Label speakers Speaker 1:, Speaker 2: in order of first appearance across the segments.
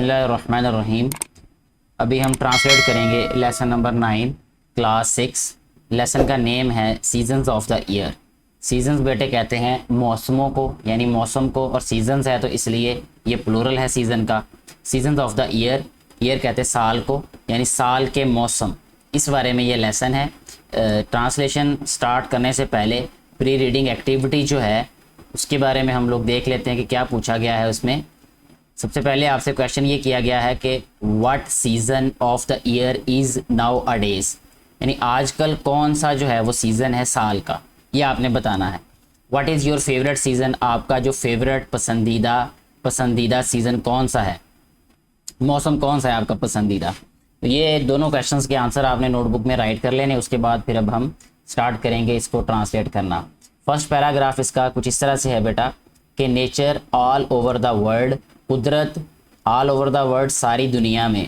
Speaker 1: बिस्मिल्लाहिर्रहमानिर्रहीम। अभी हम ट्रांसलेट करेंगे लेसन नंबर 9 क्लास 6। लेसन का नेम है seasons of the year. Seasons बेटे कहते हैं मौसमों को, यानी मौसम को, और सीजन्स है तो इसलिए ये प्लूरल है सीज़न का। Seasons of the year, year कहते हैं साल को, यानी साल के मौसम, इस बारे में ये लेसन है। ट्रांसलेशन स्टार्ट करने से पहले प्री रीडिंग एक्टिविटी जो है उसके बारे में हम लोग देख लेते हैं कि क्या पूछा गया है उसमें। सबसे पहले आपसे क्वेश्चन ये किया गया है कि what season off the year is now a days, यानी आजकल कौन सा जो है वो सीज़न है साल का, ये आपने बताना है। What is your favourite season, आपका जो फेवरेट पसंदीदा सीज़न कौन सा है, मौसम कौन सा है आपका पसंदीदा। तो ये दोनों क्वेश्चंस के आंसर आपने नोटबुक में राइट कर लेने। उसके बाद फिर अब हम स्टार्ट करेंगे इसको ट्रांसलेट करना। फर्स्ट पैराग्राफ इसका कुछ इस तरह से है बेटा कि nature all over the world, कुदरत ऑल ओवर द वर्ल्ड, सारी दुनिया में,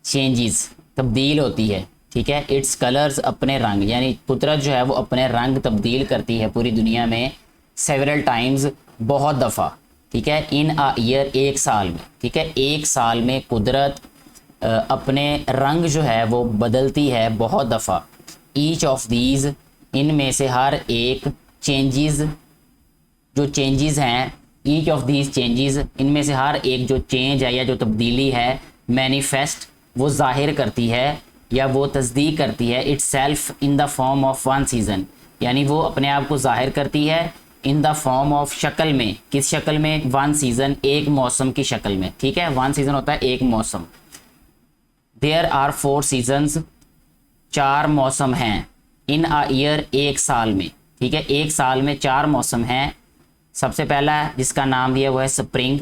Speaker 1: चेंजेस, तब्दील होती है, ठीक है। इट्स कलर्स, अपने रंग, यानी कुदरत जो है वो अपने रंग तब्दील करती है पूरी दुनिया में, सेवरल टाइम्स, बहुत दफ़ा, ठीक है। इन अ ईयर, एक साल में, ठीक है। एक साल में कुदरत अपने रंग जो है वो बदलती है बहुत दफ़ा। ईच ऑफ दीज, इनमें से हर एक, चेंजेस, जो चेंजेस हैं, ईच ऑफ दीज चेंजेस, इनमें से हर एक जो चेंज है या जो तब्दीली है, मैनिफेस्ट, वो जाहिर करती है या वो तस्दीक करती है, it's self in the form of one season, यानी वो अपने आप को जाहिर करती है इन द फॉर्म ऑफ, शक्ल में, किस शक्ल में, वन सीज़न, एक मौसम की शक्ल में, ठीक है। वन सीज़न होता है एक मौसम। देयर आर 4 सीजन्स, 4 मौसम हैं। इन अ ईयर, एक साल में, ठीक है। एक साल में 4 मौसम हैं। सबसे पहला जिसका नाम दिया वो है स्प्रिंग,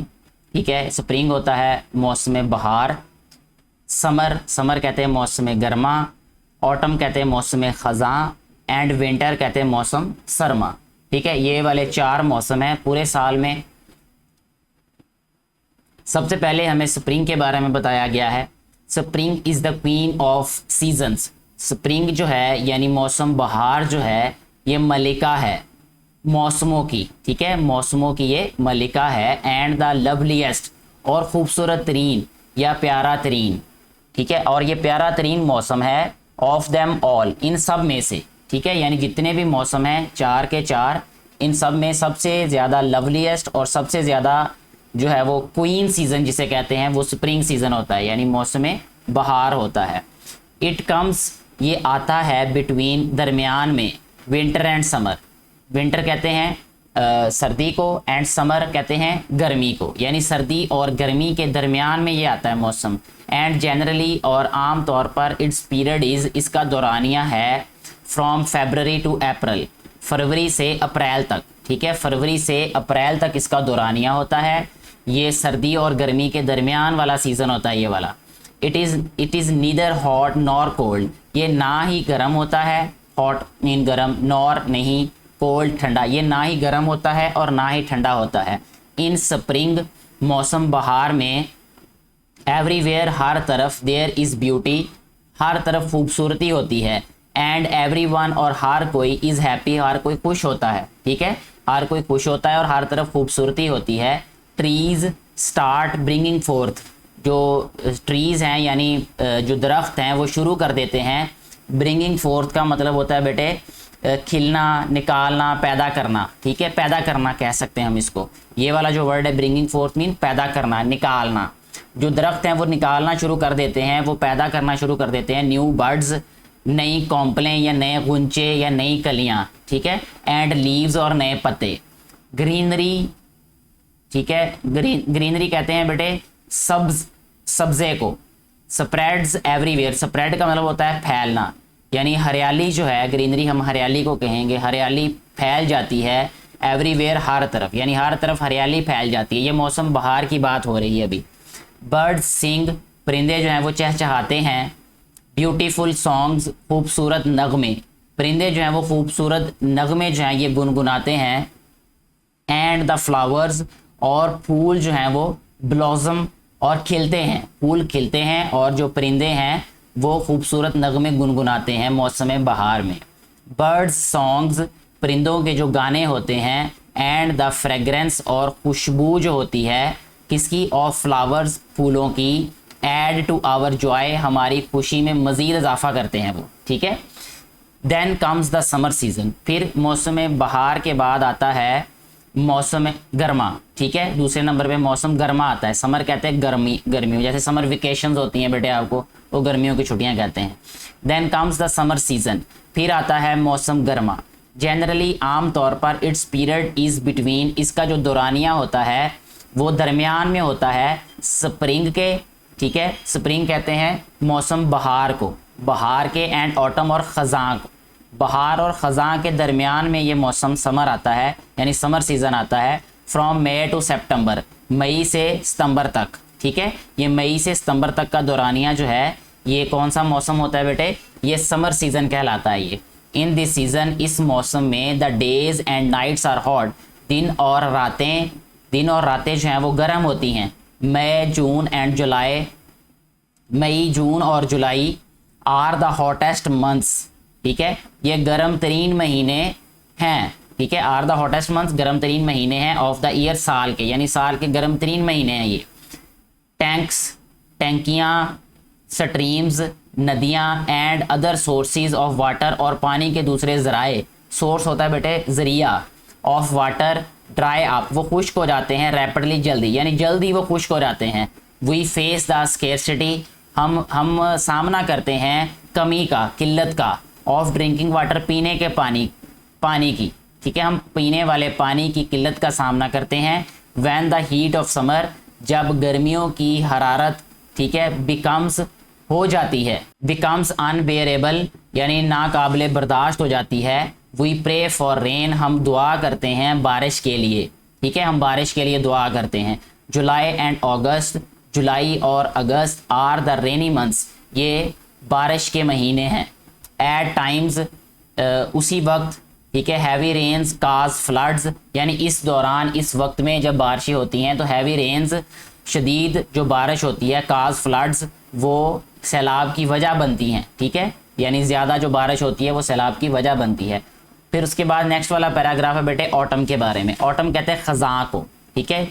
Speaker 1: ठीक है। स्प्रिंग होता है मौसम बहार। समर, समर कहते हैं मौसम गर्मा। ऑटम कहते हैं मौसम ख़ज़ां। एंड विंटर कहते हैं मौसम सरमा, ठीक है। ये वाले 4 मौसम हैं पूरे साल में। सबसे पहले हमें स्प्रिंग के बारे में बताया गया है। Spring is the queen of seasons. Spring जो है यानी मौसम बहार जो है ये मलिका है मौसमों की, ठीक है। मौसमों की ये मलिका है। एंड द लवलीएस्ट, और ख़ूबसूरत तरीन या प्यारा तरीन, ठीक है। और ये प्यारा तरीन मौसम है ऑफ देम ऑल, इन सब में से, ठीक है। यानी जितने भी मौसम हैं 4 के 4, इन सब में सबसे ज़्यादा लवलीएस्ट और सबसे ज़्यादा जो है वो क्वीन सीज़न जिसे कहते हैं वो स्प्रिंग सीज़न होता है, यानी मौसम बहार होता है। इट कम्स, ये आता है बिटवीन, दरमियान में, विंटर एंड समर। विंटर कहते हैं सर्दी को, एंड समर कहते हैं गर्मी को, यानी सर्दी और गर्मी के दरमियान में ये आता है मौसम। एंड जनरली, और आम तौर पर, इट्स पीरियड इज़, इसका दौरानिया है फ्रॉम फरवरी टू अप्रैल, फरवरी से अप्रैल तक, ठीक है। फरवरी से अप्रैल तक इसका दौरानिया होता है। ये सर्दी और गर्मी के दरमियान वाला सीज़न होता है ये वाला। It is neither hot nor cold, ये ना ही गर्म होता है, हॉट मीन गर्म, नॉर नहीं, कोल्ड ठंडा, ये ना ही गर्म होता है और ना ही ठंडा होता है। इन स्प्रिंग, मौसम बहार में, एवरीवेयर, हर तरफ, देयर इज़ ब्यूटी, हर तरफ खूबसूरती होती है। एंड एवरीवन, और हर कोई, इज़ हैप्पी, हर कोई खुश होता है, ठीक है। हर कोई खुश होता है और हर तरफ खूबसूरती होती है। ट्रीज़ स्टार्ट ब्रिंगिंग फोर्थ, जो ट्रीज़ हैं यानी जो दरख्त हैं वो शुरू कर देते हैं। ब्रिंगिंग फोर्थ का मतलब होता है बेटे खिलना, निकालना, पैदा करना, ठीक है। पैदा करना कह सकते हैं हम इसको। ये वाला जो वर्ड है ब्रिंगिंग फोर्थ मीन पैदा करना, निकालना। जो दरख्त हैं वो निकालना शुरू कर देते हैं, वो पैदा करना शुरू कर देते हैं। न्यू बर्ड्स, नई कॉम्पलें या नए गुंचे या नई कलियाँ, ठीक है। एंड लीव्स, और नए पत्ते। ग्रीनरी, ठीक है। ग्रीनरी कहते हैं बेटे सब्जे को। स्प्रेड्स एवरीवेयर, स्प्रेड का मतलब होता है फैलना, यानी हरियाली जो है, ग्रीनरी हम हरियाली को कहेंगे, हरियाली फैल जाती है। एवरीवेयर, हर तरफ, यानी हर तरफ हरियाली फैल जाती है। ये मौसम बहार की बात हो रही है अभी। बर्ड्स सिंग, परिंदे जो हैं वो चहचहाते हैं। ब्यूटीफुल सॉन्ग्स, खूबसूरत नगमे, परिंदे जो हैं वो खूबसूरत नगमे जो हैं ये गुनगुनाते हैं। एंड द फ्लावर्स, और फूल जो हैं वो ब्लॉसम, और खिलते हैं, फूल खिलते हैं, और जो परिंदे हैं वो खूबसूरत नगमे गुनगुनाते हैं मौसम बहार में। बर्ड्स सॉन्ग्स, परिंदों के जो गाने होते हैं। एंड द फ्रेगरेंस, और खुशबू जो होती है, किसकी? ऑफ फ्लावर्स, फूलों की। एड टू आवर जॉय, हमारी खुशी में मज़ीद इजाफा करते हैं वो, ठीक है। Then comes the summer season, फिर मौसम बहार के बाद आता है मौसम गर्मा, ठीक है। दूसरे नंबर पे मौसम गर्मा आता है। समर कहते हैं गर्मियों, जैसे समर वेकेशंस होती हैं बेटे आपको, वो गर्मियों की छुट्टियां कहते हैं। Then comes the summer season, फिर आता है मौसम गर्मा। जनरली आम तौर पर इट्स पीरियड इज़ बिटवीन, इसका जो दौरानिया होता है वो दरमियान में होता है स्प्रिंग के, ठीक है। स्प्रिंग कहते हैं मौसम बहार को, बहार के, एंड ऑटम और ख़ज़ां को। बहार और ख़ज़ां के दरमियान में ये मौसम समर आता है, यानी समर सीज़न आता है। फ्रॉम मई टू सितंबर, मई से सितंबर तक, ठीक है। ये मई से सितंबर तक का दौरानिया जो है ये कौन सा मौसम होता है बेटे? ये समर सीज़न कहलाता है ये। इन दिस सीज़न, इस मौसम में the days and nights are hot, दिन और रातें जो हैं वो गर्म होती हैं। मई जून एंड जुलाई, मई जून और जुलाई आर द हॉटेस्ट मंथ्स, ठीक है। ये गर्म तरीन महीने हैं, ठीक है। आर द हॉटेस्ट मंथ्स, गर्म तरीन महीने हैं ऑफ द ईयर, साल के, यानी साल के गर्म तरीन महीने हैं ये। टैंक्स, टैंकियाँ, स्ट्रीम्स, नदियाँ, and other sources of water, और पानी के दूसरे ज़राए। सोर्स होता है बेटे ज़रिया, ऑफ वाटर ड्राई अप, वो खुश्क हो जाते हैं। रैपिडली, जल्दी, यानी जल्दी वो खुश्क हो जाते हैं। वी फेस द स्केर्सिटी, हम सामना करते हैं कमी का, किल्लत का। ऑफ ड्रिंकिंग वाटर, पीने के पानी की, ठीक है। हम पीने वाले पानी की किल्लत का सामना करते हैं। When the heat of summer, जब गर्मियों की हरारत, ठीक है, बिकम्स हो जाती है, बिकम्स अनबेरेबल, यानी नाकाबिले बर्दाश्त हो जाती है। वी प्रे फॉर रेन, हम दुआ करते हैं बारिश के लिए, ठीक है। हम बारिश के लिए दुआ करते हैं। जुलाई एंड अगस्त, जुलाई और अगस्त आर द रेनी मंथ्स, ये बारिश के महीने हैं। एट टाइम्स, उसी वक्त, ठीक है। हैवी रेन्स काज फ्लड्स, यानी इस दौरान, इस वक्त में जब बारिशें होती हैं तो हैवी रेन्स, शदीद जो बारिश होती है, काज फ्लड्स, वो सैलाब की वजह बनती हैं, ठीक है। यानी ज़्यादा जो बारिश होती है वो सैलाब की वजह बनती है। फिर उसके बाद नेक्स्ट वाला पैराग्राफ है बेटे ऑटम के बारे में। ऑटम कहते हैं ख़ज़ां को, ठीक है।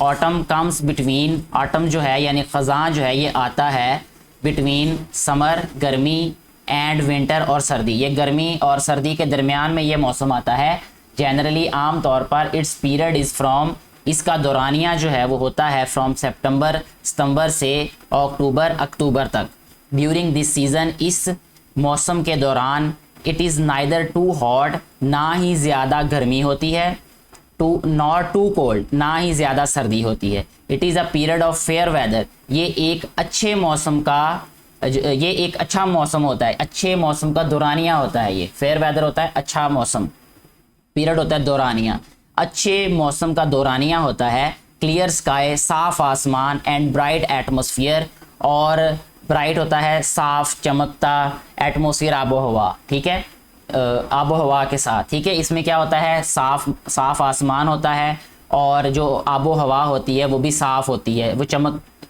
Speaker 1: ऑटम कम्स बिटवीन, ऑटम जो है यानी ख़ज़ां जो है ये आता है बिटवीन समर, गर्मी, एंड विंटर और सर्दी। ये गर्मी और सर्दी के दरमियान में ये मौसम आता है। जनरली आम तौर पर इट्स पीरियड इज़ फ्रॉम, इसका दौरानिया जो है वो होता है फ्रॉम सितंबर से अक्टूबर तक। ड्यूरिंग दिस सीज़न, इस मौसम के दौरान, it is neither too hot, ना ही ज़्यादा गर्मी होती है, नॉट टू कोल्ड, ना ही ज़्यादा सर्दी होती है। It is a period of fair weather, ये एक अच्छा मौसम होता है, अच्छे मौसम का दौरानिया होता है। ये फेयर वेदर होता है, अच्छा मौसम, पीरियड होता है दौरानिया, अच्छे मौसम का दौरानिया होता है। क्लियर स्काई, साफ आसमान, एंड ब्राइट एटमॉस्फेयर, और ब्राइट होता है साफ चमकता, एटमॉस्फेयर आबो हवा, ठीक है, आबो हवा के साथ, ठीक है। इसमें क्या होता है? साफ आसमान होता है, और जो आबो हवा होती है वो भी साफ़ होती है, वो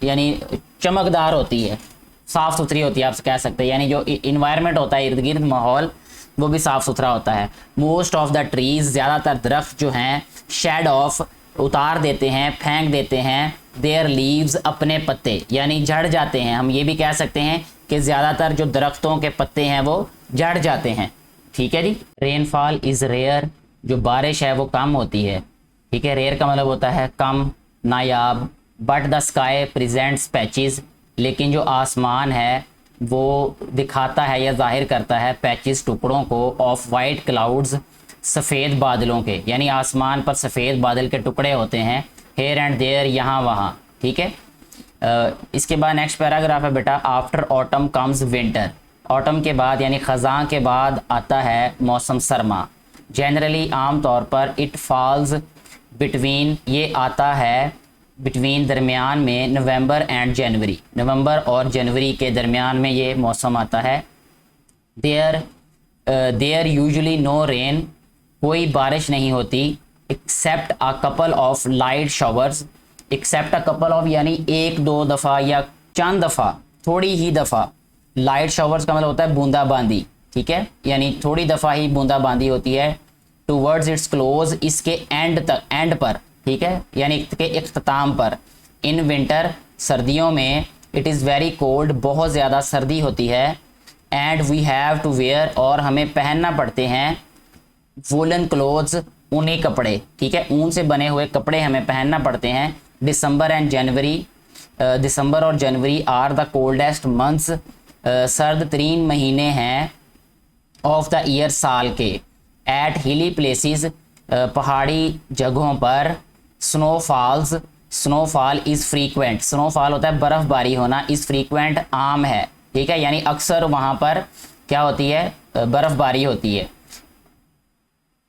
Speaker 1: यानी चमकदार होती है, साफ़ सुथरी होती है, आप कह सकते हैं। यानी जो इन्वायरमेंट होता है, इर्द गिर्द माहौल, वो भी साफ़ सुथरा होता है। मोस्ट ऑफ द ट्रीज़, ज़्यादातर दरख्त जो हैं, शेड ऑफ, उतार देते हैं, फेंक देते हैं, देयर लीव्स, अपने पत्ते, यानी झड़ जाते हैं। हम ये भी कह सकते हैं कि ज़्यादातर जो दरख्तों के पत्ते हैं वो झड़ जाते हैं, ठीक है जी। रेनफॉल इज़ रेयर, जो बारिश है वो कम होती है, ठीक है। रेयर का मतलब होता है कम, नायाब। But the sky presents patches, लेकिन जो आसमान है वो दिखाता है या जाहिर करता है पैचेस, टुकड़ों को, ऑफ वाइट क्लाउड्स, सफ़ेद बादलों के, यानी आसमान पर सफ़ेद बादल के टुकड़े होते हैं, हेयर एंड देयर, यहाँ वहाँ, ठीक है। इसके बाद नेक्स्ट पैराग्राफ है बेटा, after autumn comes winter, autumn के बाद यानी ख़ज़ां के बाद आता है मौसम सरमा। जनरली आम तौर पर इट फॉल्स बिटवीन, ये आता है बिटवीन, दरमियान में, नवंबर एंड जनवरी, नवंबर और जनवरी के दरमियान में ये मौसम आता है। देयर यूजुअली नो रेन, कोई बारिश नहीं होती, except a couple of light showers, except a couple of यानी एक दो दफ़ा या चंद दफ़ा, थोड़ी ही दफ़ा। लाइट शावर्स का मतलब होता है बूंदाबांदी, ठीक है, यानी थोड़ी दफ़ा ही बूंदाबांदी होती है। टूवर्ड्स इट्स क्लोज, इसके एंड पर, ठीक है, यानी इसके इख्तिताम पर। इन विंटर, सर्दियों में, इट इज़ वेरी कोल्ड, बहुत ज़्यादा सर्दी होती है, and we have to wear, और हमें पहनना पड़ते हैं, वूलन क्लोथ्स, ऊनी कपड़े, ठीक है, ऊन से बने हुए कपड़े हमें पहनना पड़ते हैं। दिसंबर एंड जनवरी, दिसंबर और जनवरी आर द कोल्डेस्ट मंथ्स, सर्द तरीन महीने हैं ऑफ द ईयर, साल के। एट हिली प्लेसेस, पहाड़ी जगहों पर, snowfalls, snowfall is frequent, snowfall होता है बर्फ़बारी होना, इज़ फ्रीक्वेंट आम है, ठीक है, यानी अक्सर वहाँ पर क्या होती है, बर्फ़बारी होती है।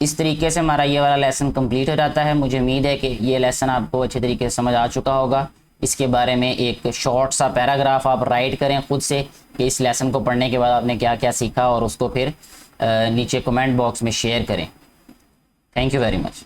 Speaker 1: इस तरीके से हमारा ये वाला लेसन कंप्लीट हो जाता है। मुझे उम्मीद है कि ये लेसन आपको अच्छे तरीके से समझ आ चुका होगा। इसके बारे में एक शॉर्ट सा पैराग्राफ आप राइट करें खुद से कि इस लेसन को पढ़ने के बाद आपने क्या क्या सीखा, और उसको फिर नीचे कमेंट बॉक्स में शेयर करें। Thank you very much.